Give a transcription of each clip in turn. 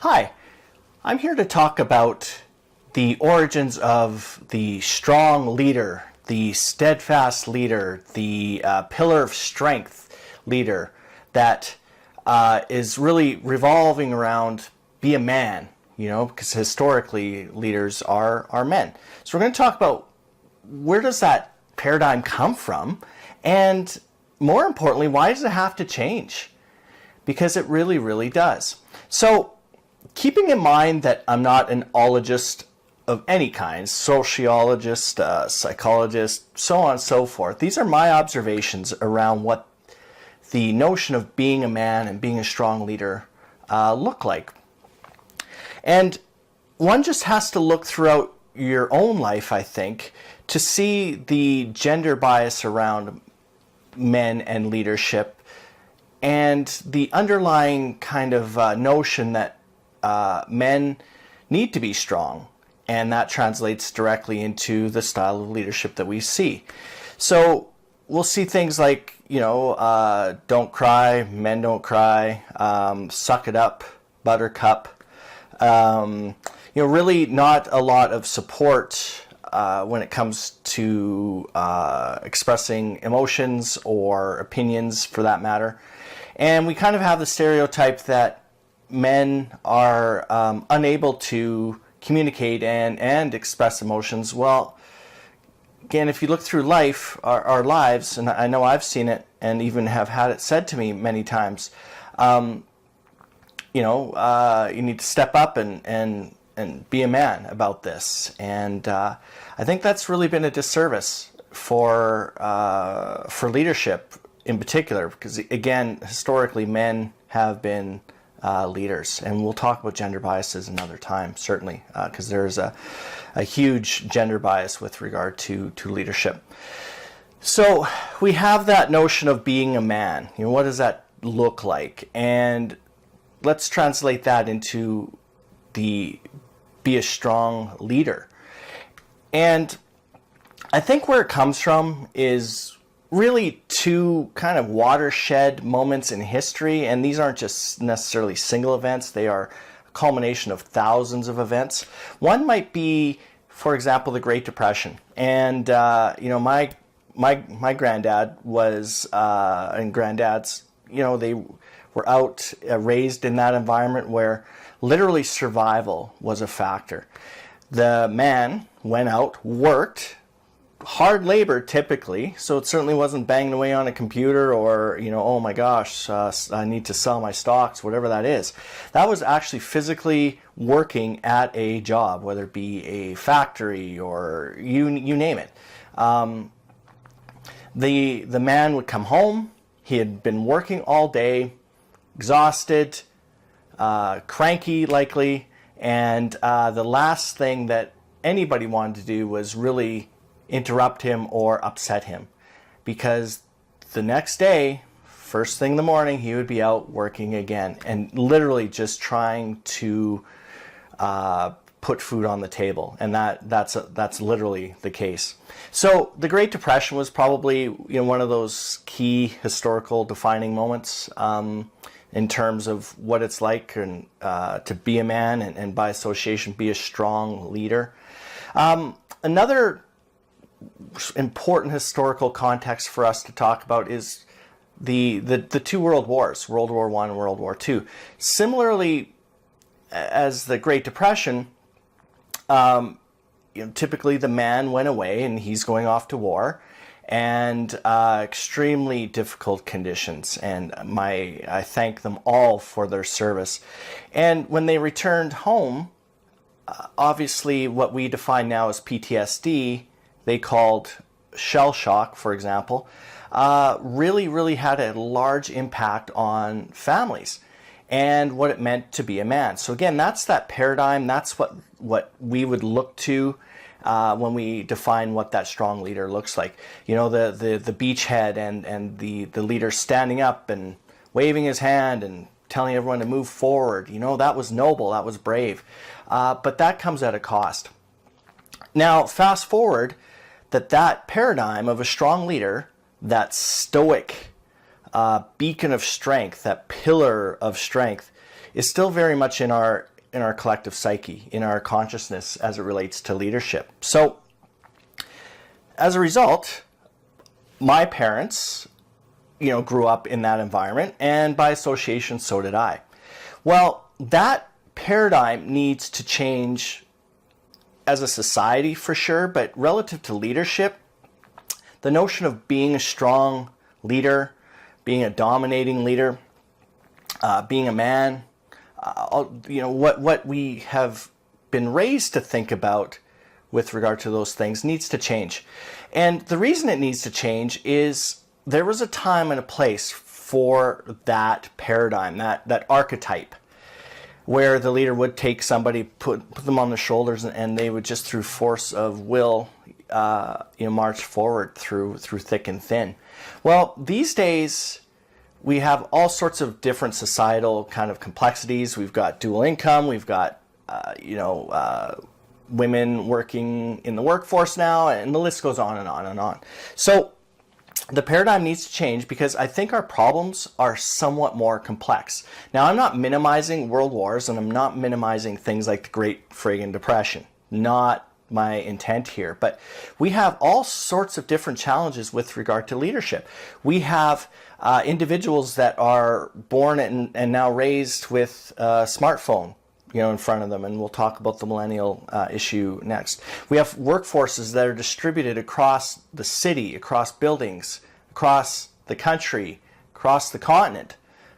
Hi, I'm here to talk about the origins of the strong leader, the steadfast leader, the pillar of strength leader that is really revolving around be a man, because historically leaders are men. So we're going to talk about where does that paradigm come from, and more importantly, why does it have to change? Because it really, really does. So keeping in mind that I'm not an ologist of any kind, sociologist, psychologist, so on and so forth, these are my observations around what the notion of being a man and being a strong leader look like. And one just has to look throughout your own life, I think, to see the gender bias around men and leadership and the underlying kind of notion that men need to be strong, and that translates directly into the style of leadership that we see. So we'll see things like, don't cry, men don't cry, suck it up, buttercup. Really not a lot of support when it comes to expressing emotions or opinions, for that matter. And we kind of have the stereotype that men are unable to communicate and express emotions. Well, again, if you look through life, our lives, and I know I've seen it and even have had it said to me many times, you need to step up and be a man about this. And I think that's really been a disservice for leadership in particular, because again, historically, men have been leaders, and we'll talk about gender biases another time, certainly, because there's a huge gender bias with regard to leadership. So we have that notion of being a man. What does that look like? And let's translate that into be a strong leader. And I think where it comes from is really two kind of watershed moments in history, and these aren't just necessarily single events, they are a culmination of thousands of events. One might be, for example, the Great Depression. And my granddad was and granddads, they were out raised in that environment where literally survival was a factor. The man went out, worked, hard labor typically, so it certainly wasn't banging away on a computer or, oh my gosh, I need to sell my stocks, whatever that is. That was actually physically working at a job, whether it be a factory or you name it. The man would come home, he had been working all day, exhausted, cranky likely, and the last thing that anybody wanted to do was really interrupt him or upset him, because the next day, first thing in the morning, he would be out working again and literally just trying to put food on the table, and that's literally the case. So the Great Depression was probably one of those key historical defining moments in terms of what it's like and to be a man and by association be a strong leader. Another important historical context for us to talk about is the two world wars, World War I and World War II. Similarly, as the Great Depression, typically the man went away and he's going off to war, and extremely difficult conditions, and I thank them all for their service. And when they returned home, obviously what we define now as PTSD, they called shell shock, for example, really, really had a large impact on families and what it meant to be a man. So again, that's that paradigm. That's what we would look to when we define what that strong leader looks like. The beachhead and the leader standing up and waving his hand and telling everyone to move forward. That was noble, that was brave. But that comes at a cost. Now, fast forward, that paradigm of a strong leader, that stoic beacon of strength, that pillar of strength, is still very much in our in our collective psyche, in our consciousness as it relates to leadership. So as a result, my parents, grew up in that environment, and by association, so did I. Well, that paradigm needs to change as a society for sure, but relative to leadership, the notion of being a strong leader, being a dominating leader, being a man, what we have been raised to think about with regard to those things needs to change. And the reason it needs to change is there was a time and a place for that paradigm, that archetype, where the leader would take somebody, put them on their shoulders, and they would just through force of will, march forward through thick and thin. Well, these days we have all sorts of different societal kind of complexities. We've got dual income. We've got women working in the workforce now, and the list goes on and on and on. So the paradigm needs to change because I think our problems are somewhat more complex. Now, I'm not minimizing world wars, and I'm not minimizing things like the Great Friggin' Depression. Not my intent here. But we have all sorts of different challenges with regard to leadership. We have individuals that are born and now raised with a smartphone in front of them, and we'll talk about the millennial issue next. We have workforces that are distributed across the city, across buildings, across the country, across the continent,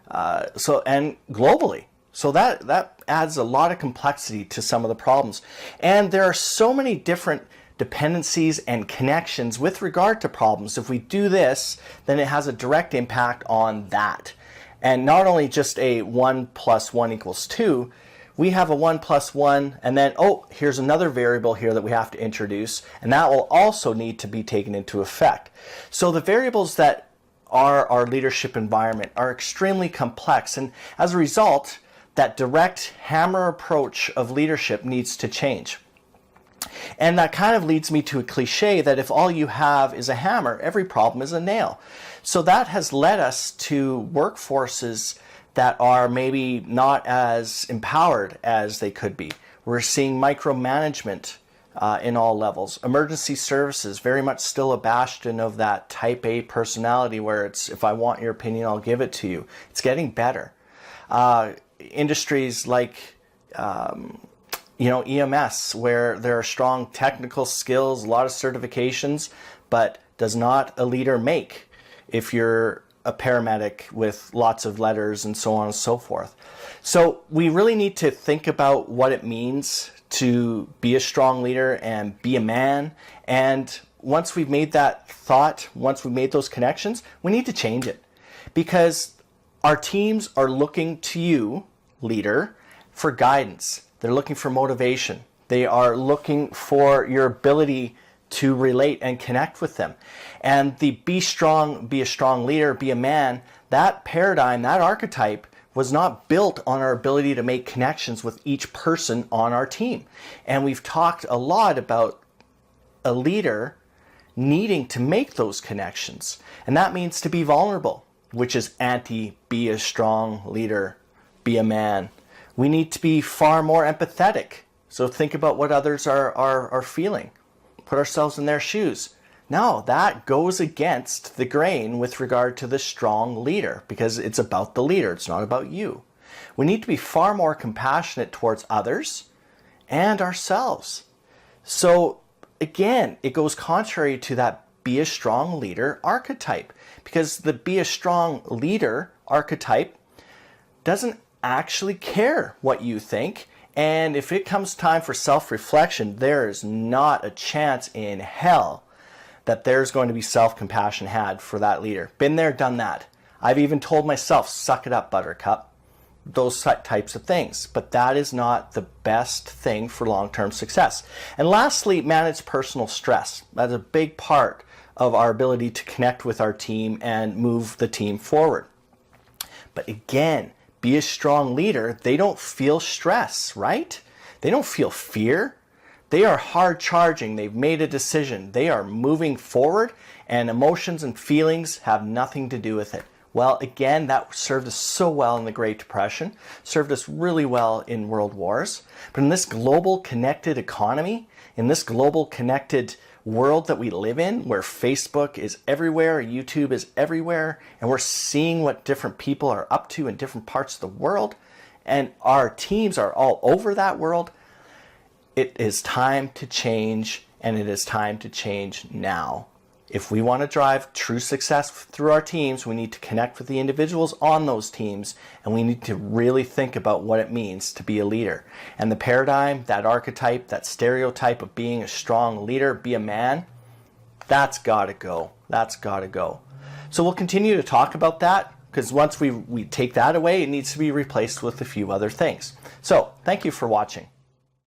and globally. So that adds a lot of complexity to some of the problems. And there are so many different dependencies and connections with regard to problems. If we do this, then it has a direct impact on that. And not only just a 1 + 1 = 2, we have a 1 + 1, and then, here's another variable here that we have to introduce, and that will also need to be taken into effect. So the variables that are our leadership environment are extremely complex, and as a result, that direct hammer approach of leadership needs to change. And that kind of leads me to a cliche that if all you have is a hammer, every problem is a nail. So that has led us to workforces that are maybe not as empowered as they could be. We're seeing micromanagement in all levels. Emergency services, very much still a bastion of that type A personality where it's, if I want your opinion, I'll give it to you. It's getting better. Industries like EMS, where there are strong technical skills, a lot of certifications, but does not a leader make if you're a paramedic with lots of letters and so on and so forth. So we really need to think about what it means to be a strong leader and be a man. And once we've made that thought, once we've made those connections, we need to change it. Because our teams are looking to you, leader, for guidance. They're looking for motivation. They are looking for your ability to relate and connect with them. And the be strong, be a strong leader, be a man, that paradigm, that archetype was not built on our ability to make connections with each person on our team. And we've talked a lot about a leader needing to make those connections. And that means to be vulnerable, which is be a strong leader, be a man. We need to be far more empathetic. So think about what others are feeling. Put ourselves in their shoes. No, that goes against the grain with regard to the strong leader because it's about the leader. It's not about you. We need to be far more compassionate towards others and ourselves. So again, it goes contrary to that be a strong leader archetype because the be a strong leader archetype doesn't actually care what you think. And if it comes time for self-reflection, there is not a chance in hell that there's going to be self-compassion had for that leader. Been there, done that. I've even told myself, suck it up, buttercup. Those types of things. But that is not the best thing for long-term success. And lastly, manage personal stress. That's a big part of our ability to connect with our team and move the team forward. But again, be a strong leader, they don't feel stress, right? They don't feel fear. They are hard charging. They've made a decision. They are moving forward, and emotions and feelings have nothing to do with it. Well, again, that served us so well in the Great Depression, served us really well in world wars. But in this global connected economy, in this global connected world that we live in, where Facebook is everywhere, YouTube is everywhere, and we're seeing what different people are up to in different parts of the world, and our teams are all over that world, it is time to change, and it is time to change now. If we want to drive true success through our teams, we need to connect with the individuals on those teams, and we need to really think about what it means to be a leader. And the paradigm, that archetype, that stereotype of being a strong leader, be a man, that's got to go. That's got to go. So we'll continue to talk about that, because once we take that away, it needs to be replaced with a few other things. So thank you for watching.